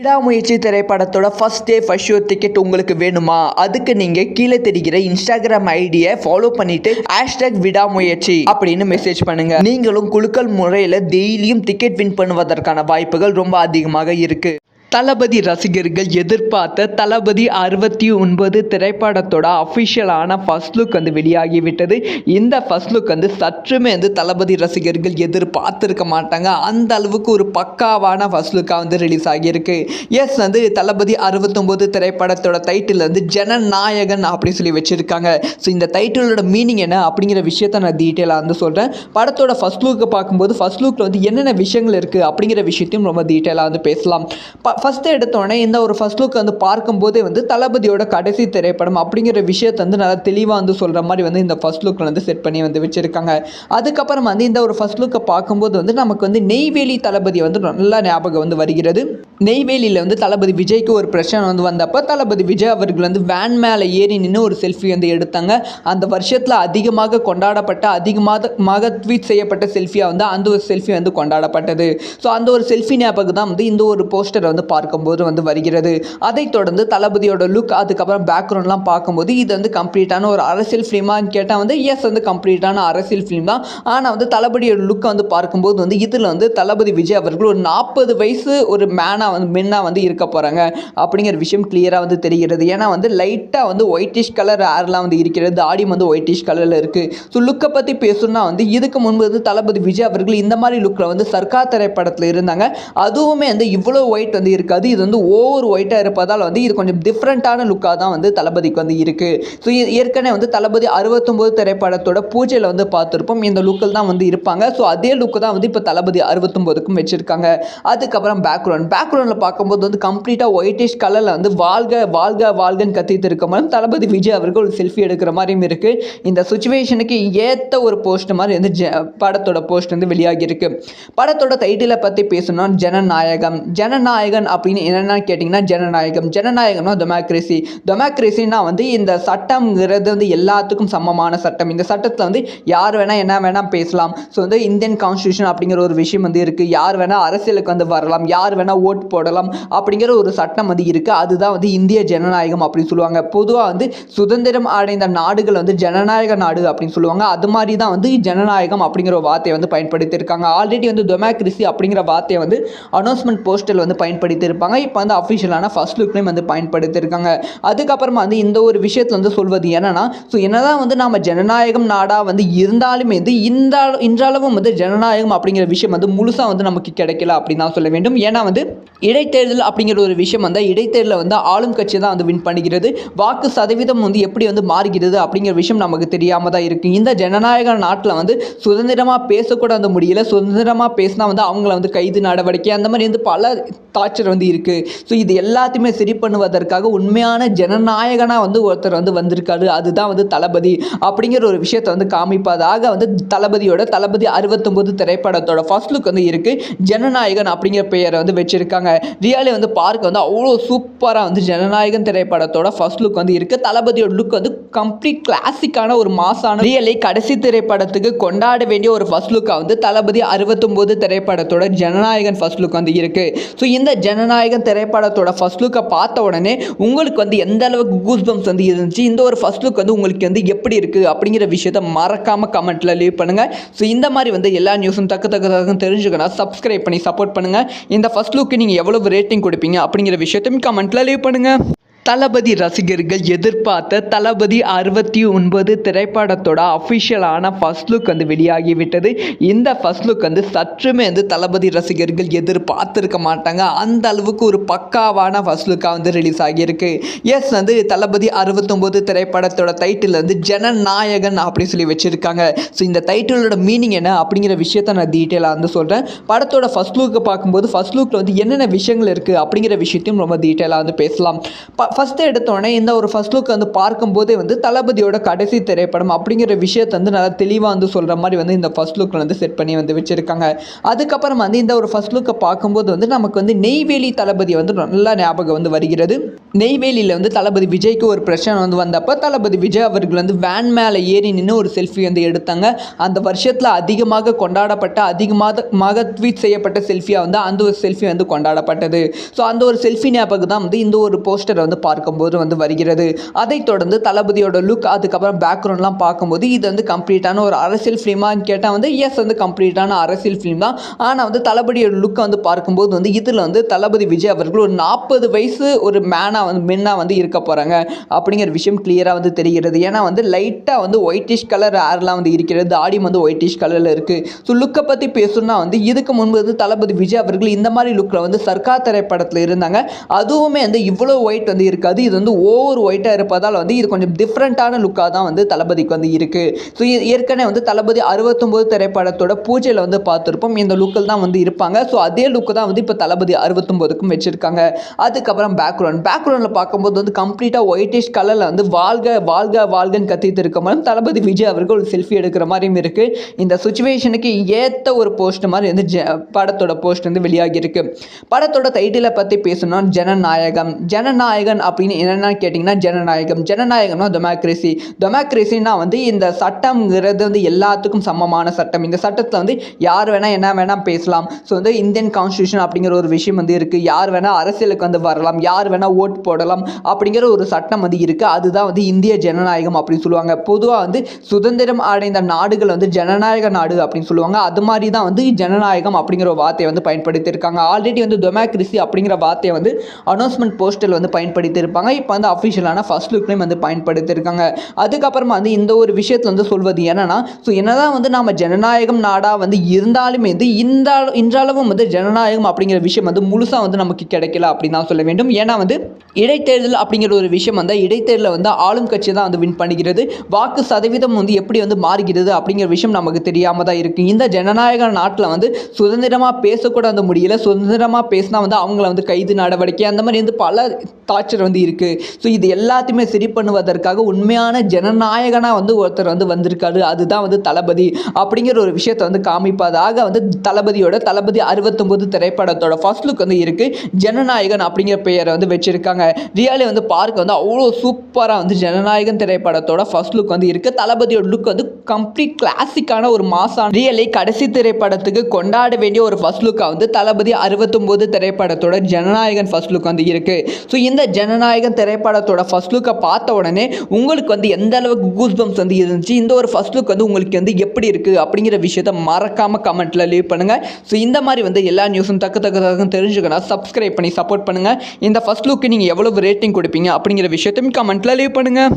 விடாமுயற்சி திரைப்படத்தோட first day first show ticket உங்களுக்கு வேணுமா? அதுக்கு நீங்க கீழே தெரிகிற இன்ஸ்டாகிராம் ஐடியை ஃபாலோ பண்ணிட்டு #விடாமுயற்சி அப்படின்னு மெசேஜ் பண்ணுங்க. நீங்களும் குலுக்கல் முறையில் டெய்லியும் டிக்கெட் வின் பண்ணுவதற்கான வாய்ப்புகள் ரொம்ப அதிகமாக இருக்கு. தளபதி ரசிகர்கள் எதிர்பார்த்த தளபதி 69 திரைப்படத்தோட அஃபிஷியலான ஃபர்ஸ்ட் லுக் வெளியாகிவிட்டது. இந்த ஃபர்ஸ்ட் லுக் சற்றுமே தளபதி ரசிகர்கள் எதிர்பார்த்துருக்க மாட்டாங்க. அந்த அளவுக்கு ஒரு பக்காவான ஃபர்ஸ்ட் லுக்காக ரிலீஸ் ஆகியிருக்கு. எஸ் தளபதி 69 திரைப்படத்தோட டைட்டில் ஜனநாயகன் அப்படின்னு சொல்லி வச்சுருக்காங்க. ஸோ இந்த டைட்டிலோட மீனிங் என்ன அப்படிங்கிற விஷயத்த நான் டீட்டெயிலாக சொல்கிறேன். படத்தோட ஃபர்ஸ்ட் லுக்கை பார்க்கும்போது ஃபர்ஸ்ட் லுக்கில் என்னென்ன விஷயங்கள் இருக்குது அப்படிங்கிற விஷயத்தையும் ரொம்ப டீட்டெயிலாக பேசலாம். ஃபஸ்ட்டு எடுத்தோடனே இந்த ஒரு ஃபர்ஸ்ட் லுக் பார்க்கும்போதே தளபதியோட கடைசி திரைப்படம் அப்படிங்கிற விஷயத்தை நல்லா தெளிவாக சொல்கிற மாதிரி இந்த ஃபர்ஸ்ட் லுக்கில் செட் பண்ணி வச்சுருக்காங்க. அதுக்கப்புறம் இந்த ஒரு ஃபர்ஸ்ட் லுக்கை பார்க்கும்போது நமக்கு நெய்வேலி தளபதி நல்லா ஞாபகம் வருகிறது. நெய்வேலியில் தளபதி விஜய்க்கு ஒரு பிரச்சனை வந்தப்போ தளபதி விஜய் அவர்கள் வேன் மேலே ஏறி நின்று ஒரு செல்ஃபி எடுத்தாங்க. அந்த வருஷத்தில் அதிகமாக கொண்டாடப்பட்ட அதிகமாக ட்வீட் செய்யப்பட்ட செல்ஃபியாக அந்த ஒரு செல்ஃபி கொண்டாடப்பட்டது. ஸோ அந்த ஒரு செல்ஃபி ஞாபகம் தான் இந்த ஒரு போஸ்டரை பார்க்கும்போது வருகிறது. அதைத் தொடர்ந்து தளபதியோட லுக் அதுக்கப்புறம் பேக்ரவுண்ட்லாம் பார்க்கும்போது இது கம்ப்ளீட்டான ஒரு அரசியல் ஃபிலிமான்னு கேட்டால் எஸ் கம்ப்ளீட்டான அரசியல் ஃபிலிம் தான். ஆனால் தளபதியோட லுக் பார்க்கும்போது இதில் தளபதி விஜய் அவர்கள் ஒரு 40 வயசு ஒரு மென்னாக இருக்க போகிறாங்க அப்படிங்கிற விஷயம் கிளியராக தெரிகிறது. ஏன்னா லைட்டாக ஒயிட்டிஷ் கலர் ஏர்லாம் இருக்கிறது. தாடி ஒயிட்டிஷ் கலரில் இருக்குது. ஸோ லுக்கை பற்றி பேசணும்னா இதுக்கு முன்பு தளபதி விஜய் அவர்கள் இந்த மாதிரி லுக்கில் சர்க்கார் திரைப்படத்தில் இருந்தாங்க. அதுவுமே இவ்வளோ ஒயிட் இருக்காது. இது ஓவர் ஒயிட்டாக இருப்பதால் இது கொஞ்சம் டிஃப்ரெண்ட்டான லுக்காக தான் தளபதிக்கு இருக்குது. ஸோ ஏற்கனவே தளபதி 69 திரைப்படத்தோட பூஜையில் பார்த்துருப்போம். இந்த லுக்கில் தான் இருப்பாங்க. ஸோ அதே லுக்கு தான் இப்போ தளபதி 69க்கும் வச்சுருக்காங்க. அதுக்கப்புறம் பேக்ரவுண்டில் பார்க்கும்போது கம்ப்ளீட்டாக ஒயிட்டிஷ் கலரில் வாழ்க வாழ்க வாழ்கன்னு கத்திட்டு இருக்க மாதிரி தளபதி விஜய் அவர்கள் ஒரு செல்ஃபி எடுக்கிற மாதிரியும் இருக்குது. இந்த சுச்சுவேஷனுக்கு ஏற்ற ஒரு போஸ்ட் மாதிரி படத்தோட போஸ்ட் வெளியாகி இருக்கு. படத்தோட டைட்டிலை பற்றி பேசணும். ஜனநாயகன் அப்படின்னு என்னென்னா கேட்டிங்கன்னா ஜனநாயகம்னா டெமோக்ரஸினா இந்த சட்டம்ங்கிறது எல்லாத்துக்கும் சமமான சட்டம். இந்த சட்டத்தில் யார் வேணால் என்ன வேணால் பேசலாம். ஸோ இந்தியன் கான்ஸ்டியூஷன் அப்படிங்கிற ஒரு விஷயம் இருக்குது. யார் வேணால் அரசியலுக்கு வரலாம், யார் வேணால் ஓட்டு போடலாம் அப்படிங்கிற ஒரு சட்டம் இருக்குது. அதுதான் இந்திய ஜனநாயகம் அப்படின்னு சொல்லுவாங்க. பொதுவாக சுதந்திரம் அடைந்த நாடுகள் ஜனநாயக நாடு அப்படின்னு சொல்லுவாங்க. அது மாதிரி தான் ஜனநாயகம் அப்படிங்கிற ஒரு வார்த்தையை பயன்படுத்தியிருக்காங்க. ஆல்ரெடி டெமோக்ரஸி அப்படிங்கிற வார்த்தையை அனௌன்ஸ்மெண்ட் போஸ்டரில் பயன்படுத்தியிருப்பாங்க. இப்போ அஃபிஷியலான ஃபர்ஸ்ட் லுக்லையும் பயன்படுத்தியிருக்காங்க. அதுக்கப்புறமா இந்த ஒரு விஷயத்தில் சொல்வது என்னன்னா, ஸோ என்னதான் நாம் ஜனநாயகம் நாடாக இருந்தாலுமே இன்றளவும் ஜனநாயகம் அப்படிங்கிற விஷயம் முழுசாக நமக்கு கிடைக்கல அப்படின்னு தான் சொல்ல வேண்டும். ஏன்னா இடைத்தேர்தல் அப்படிங்கிற ஒரு விஷயம் இடைத்தேர்தலில் ஆளும் கட்சி தான் வின் பண்ணுகிறது. வாக்கு சதவீதம் எப்படி மாறுகிறது அப்படிங்கிற விஷயம் நமக்கு தெரியாமல் தான் இருக்குது. இந்த ஜனநாயக நாட்டில் சுதந்திரமாக பேசக்கூட முடியல. சுதந்திரமாக பேசினா அவங்கள கைது நடவடிக்கை அந்த மாதிரி பல டார்ச்சர் இருக்குது. ஸோ இது எல்லாத்தையுமே சரி பண்ணுவதற்காக உண்மையான ஜனநாயகனாக ஒருத்தர் வந்திருக்காரு. அதுதான் தளபதி அப்படிங்கிற ஒரு விஷயத்தை காமிப்பதாக தளபதி 69 திரைப்படத்தோட ஃபர்ஸ்ட் லுக் இருக்குது. ஜனநாயகன் அப்படிங்கிற பெயரை வச்சிருக்காங்க. ரியலி பார்க்க அவ்வளோ சூப்பராக ஜனநாயகன் திரைப்படத்தோட ஃபர்ஸ்ட் லுக் இருக்குது. தளபதியோட லுக் கம்ப்ளீட் கிளாசிக்கான ஒரு மாசான ரியலி கடைசி திரைப்படத்துக்கு கொண்டாட வேண்டிய ஒரு ஃபர்ஸ்ட் லுக்காக தளபதி 69 திரைப்படத்தோட ஜனநாயகன் ஃபர்ஸ்ட் லுக் இருக்குது. ஸோ இந்த ஜனநாயகன் திரைப்படத்தோட ஃபர்ஸ்ட் லுக்கை பார்த்த உடனே உங்களுக்கு எந்த அளவுக்கு கூஸ் பம்ப்ஸ் இருந்துச்சு, இந்த ஒரு ஃபர்ஸ்ட் லுக் உங்களுக்கு எப்படி இருக்குது அப்படிங்கிற விஷயத்தை மறக்காமல் கமெண்ட்டில் லீவ் பண்ணுங்கள். ஸோ இந்த மாதிரி எல்லா நியூஸும் தக்க தெரிஞ்சுக்கணும். சப்ஸ்கிரைப் பண்ணி சப்போர்ட் பண்ணுங்கள். இந்த ஃபர்ஸ்ட் லுக்கு நீங்கள் எவ்வளவு ரேட்டிங் கொடுப்பீங்க அப்படிங்கிற விஷயத்தையும் கமெண்ட்டில் லீவ் பண்ணுங்கள். தளபதி ரசிகர்கள் எதிர்பார்த்த தளபதி 69 திரைப்படத்தோட அஃபிஷியலான ஃபர்ஸ்ட் லுக் வெளியாகிவிட்டது. இந்த ஃபர்ஸ்ட் லுக் சற்றுமே தளபதி ரசிகர்கள் எதிர்பார்த்துருக்க மாட்டாங்க. அந்த அளவுக்கு ஒரு பக்காவான ஃபர்ஸ்ட் லுக்காக ரிலீஸ் ஆகியிருக்கு. எஸ் தளபதி 69 திரைப்படத்தோட டைட்டில் ஜனநாயகன் அப்படின்னு சொல்லி வச்சுருக்காங்க. ஸோ இந்த டைட்டிலோட மீனிங் என்ன அப்படிங்கிற விஷயத்த நான் டீட்டெயிலாக சொல்கிறேன். படத்தோட ஃபர்ஸ்ட் லுக்கை பார்க்கும்போது ஃபர்ஸ்ட் லுக்கில் என்னென்ன விஷயங்கள் இருக்குது அப்படிங்கிற விஷயத்தையும் ரொம்ப டீட்டெயிலாக பேசலாம். ஃபஸ்ட்டு எடுத்தோடனே இந்த ஒரு ஃபர்ஸ்ட் லுக் பார்க்கும்போதே தளபதியோட கடைசி திரைப்படம் அப்படிங்கிற விஷயத்தை நல்லா தெளிவாக சொல்கிற மாதிரி இந்த ஃபர்ஸ்ட் லுக்கில் செட் பண்ணி வச்சுருக்காங்க. அதுக்கப்புறம் இந்த ஒரு ஃபர்ஸ்ட் லுக்கை பார்க்கும்போது நமக்கு நெய்வேலி தளபதி நல்லா ஞாபகம் வருகிறது. நெய்வேலியில் வந்து தளபதி விஜய்க்கு ஒரு பிரச்சனை வந்து வந்தப்போ தளபதி விஜய் அவர்கள் வந்து வேன் மேலே ஏறி நின்று ஒரு செல்ஃபி வந்து எடுத்தாங்க. அந்த வருஷத்தில் அதிகமாக கொண்டாடப்பட்ட அதிகமாக ட்வீட் செய்யப்பட்ட செல்ஃபியாக வந்து அந்த ஒரு செல்ஃபி வந்து கொண்டாடப்பட்டது. ஸோ அந்த ஒரு செல்ஃபி ஞாபகம் தான் வந்து இந்த ஒரு போஸ்டரை வந்து பார்க்கும்போது வந்து வருகிறது. அதைத் தொடர்ந்து தளபதியோட லுக் அதுக்கப்புறம் பேக்ரவுண்ட்லாம் பார்க்கும்போது இது வந்து கம்ப்ளீட்டான ஒரு அரசியல் ஃபிலிமான்னு கேட்டால் வந்து எஸ் வந்து கம்ப்ளீட்டான அரசியல் ஃபிலிம் தான். ஆனால் வந்து தளபதியோட லுக்கை வந்து பார்க்கும்போது வந்து இதில் வந்து தளபதி விஜய் அவர்கள் ஒரு 40 வயசு ஒரு மென்னாக வந்து இருக்க போகிறாங்க அப்படிங்கிற விஷயம் கிளியராக வந்து தெரிகிறது. ஏன்னா வந்து லைட்டாக வந்து ஒயிட்டிஷ் கலர் ஹேர்லாம் வந்து இருக்கிறது, தாடி வந்து ஒயிட்டிஷ் கலரில் இருக்குது. ஸோ லுக்கை பற்றி பேசணும்னா வந்து இதுக்கு முன்பு வந்து தளபதி விஜய் அவர்கள் இந்த மாதிரி லுக்கில் வந்து சர்க்கார் திரைப்படத்தில் இருந்தாங்க. அதுவுமே வந்து இவ்வளோ ஒயிட் வந்து இருக்காது. இது வந்து ஓவர் ஒயிட்டாக இருப்பதால் வந்து இது கொஞ்சம் டிஃப்ரெண்ட்டான லுக்காக தான் வந்து தளபதிக்கு வந்து இருக்குது. ஸோ ஏற்கனவே வந்து தளபதி 69 திரைப்படத்தோட பூஜையில் வந்து பார்த்துருப்போம். இந்த லுக்கில் தான் வந்து இருப்பாங்க. ஸோ அதே லுக்கு தான் வந்து இப்போ தளபதி 69க்கும் வச்சுருக்காங்க. அதுக்கப்புறம் பேக்ரவுண்டில் பார்க்கும்போது வந்து கம்ப்ளீட்டாக ஒயிட்டிஷ் கலரில் வந்து வாழ்க வாழ்க வாழ்கன்னு கத்திட்டு இருக்க மாதிரி தளபதி விஜய் அவர்கள் ஒரு செல்ஃபி எடுக்கிற மாதிரியும் இருக்குது. இந்த சுச்சுவேஷனுக்கு ஏற்ற ஒரு போஸ்ட் மாதிரி வந்து படத்தோட போஸ்ட் வந்து வெளியாகி இருக்கு. படத்தோட டைட்டிலை பற்றி பேசணும்னா ஜனநாயகன் அப்படின்னு என்னென்னு கேட்டிங்கன்னா ஜனநாயகம்னா டெமோக்ரஸினா வந்து இந்த சட்டம்ங்கிறது வந்து எல்லாத்துக்கும் சமமான சட்டம். இந்த சட்டத்தில் வந்து யார் வேணால் என்ன வேணால் பேசலாம். ஸோ வந்து இந்தியன் கான்ஸ்டியூஷன் அப்படிங்கிற ஒரு விஷயம் வந்து இருக்குது. யார் வேணால் அரசியலுக்கு வந்து வரலாம், யார் வேணால் ஓட்டு போடலாம் அப்படிங்கிற ஒரு சட்டம் வந்து இருக்குது. அதுதான் வந்து இந்திய ஜனநாயகம் அப்படின்னு சொல்லுவாங்க. பொதுவாக வந்து சுதந்திரம் அடைந்த நாடுகள் வந்து ஜனநாயக நாடு அப்படின்னு சொல்லுவாங்க. அது மாதிரி தான் வந்து ஜனநாயகம் அப்படிங்கிற ஒரு வார்த்தையை வந்து பயன்படுத்தியிருக்காங்க. ஆல்ரெடி வந்து டெமோக்ரஸி அப்படிங்கிற வார்த்தையை வந்து அனௌன்ஸ்மெண்ட் போஸ்டரில் வந்து பயன்படுத்தியிருப்பாங்க. இப்போ வந்து அஃபிஷியலான ஃபர்ஸ்ட் லுக்லையும் வந்து பயன்படுத்தியிருக்காங்க. அதுக்கப்புறமா வந்து இந்த ஒரு விஷயத்தில் வந்து சொல்வது என்னன்னா, ஸோ என்னதான் வந்து நம்ம ஜனநாயகம் நாடாக வந்து இருந்தாலுமே வந்து இன்றளவும் வந்து ஜனநாயகம் அப்படிங்கிற விஷயம் வந்து முழுசாக வந்து நமக்கு கிடைக்கல அப்படின்னு தான் சொல்ல வேண்டும். ஏன்னா வந்து இடைத்தேர்தல் அப்படிங்கிற ஒரு விஷயம் வந்து இடைத்தேர்தலில் வந்து ஆளும் கட்சி தான் வந்து வின் பண்ணிக்கிறது. வாக்கு சதவீதம் வந்து எப்படி வந்து மாறுகிறது அப்படிங்கிற விஷயம் நமக்கு தெரியாமல் தான் இருக்குது. இந்த ஜனநாயக நாட்டில் வந்து சுதந்திரமாக பேசக்கூட வந்து முடியல. சுதந்திரமாக பேசினா வந்து அவங்கள வந்து கைது நடவடிக்கை அந்த மாதிரி வந்து பல டார்ச்சர் வந்து இருக்குது. ஸோ இது எல்லாத்தையுமே சரி பண்ணுவதற்காக உண்மையான ஜனநாயகனாக வந்து ஒருத்தர் வந்து வந்திருக்காரு. அதுதான் வந்து தளபதி அப்படிங்கிற ஒரு விஷயத்தை வந்து காமிப்பதாக வந்து தளபதி 69 திரைப்படத்தோட ஃபர்ஸ்ட் லுக் வந்து இருக்குது. ஜனநாயகன் அப்படிங்கிற பெயரை வந்து வச்சுருக்காங்க. ரியாலி வந்து பார்க்க வந்து அவ்வளோ சூப்பராக வந்து ஜனநாயகன் திரைப்படத்தோட ஃபர்ஸ்ட் லுக் வந்து இருக்குது. தளபதியோட லுக் வந்து கம்ப்ளீட் கிளாசிக்கான ஒரு மாசான ரியலி கடைசி திரைப்படத்துக்கு கொண்டாட வேண்டிய ஒரு ஃபர்ஸ்ட் லுக்காக வந்து தளபதி 69 திரைப்படத்தோட ஜனநாயகன் ஃபர்ஸ்ட் லுக் வந்து இருக்குது. ஸோ இந்த ஜனநாயகன் திரைப்படத்தோட ஃபர்ஸ்ட் லுக்கை பார்த்த உடனே உங்களுக்கு வந்து எந்த அளவுக்கு கூஸ்பம்ஸ் வந்து இருந்துச்சு, இந்த ஒரு ஃபர்ஸ்ட் லுக் வந்து உங்களுக்கு வந்து எப்படி இருக்குது அப்படிங்கிற விஷயத்தை மறக்காமல் கமெண்ட்டில் லீவ் பண்ணுங்கள். ஸோ இந்த மாதிரி வந்து எல்லா நியூஸும் தக்கு தெரிஞ்சுக்கணும். சப்ஸ்கிரைப் பண்ணி சப்போர்ட் பண்ணுங்கள். இந்த ஃபர்ஸ்ட் லுக்கு நீங்கள் எவ்வளவு ரேட்டிங் கொடுப்பீங்க அப்படிங்கிற விஷயத்தையும் கமெண்ட்டில் லீவ் பண்ணுங்கள்.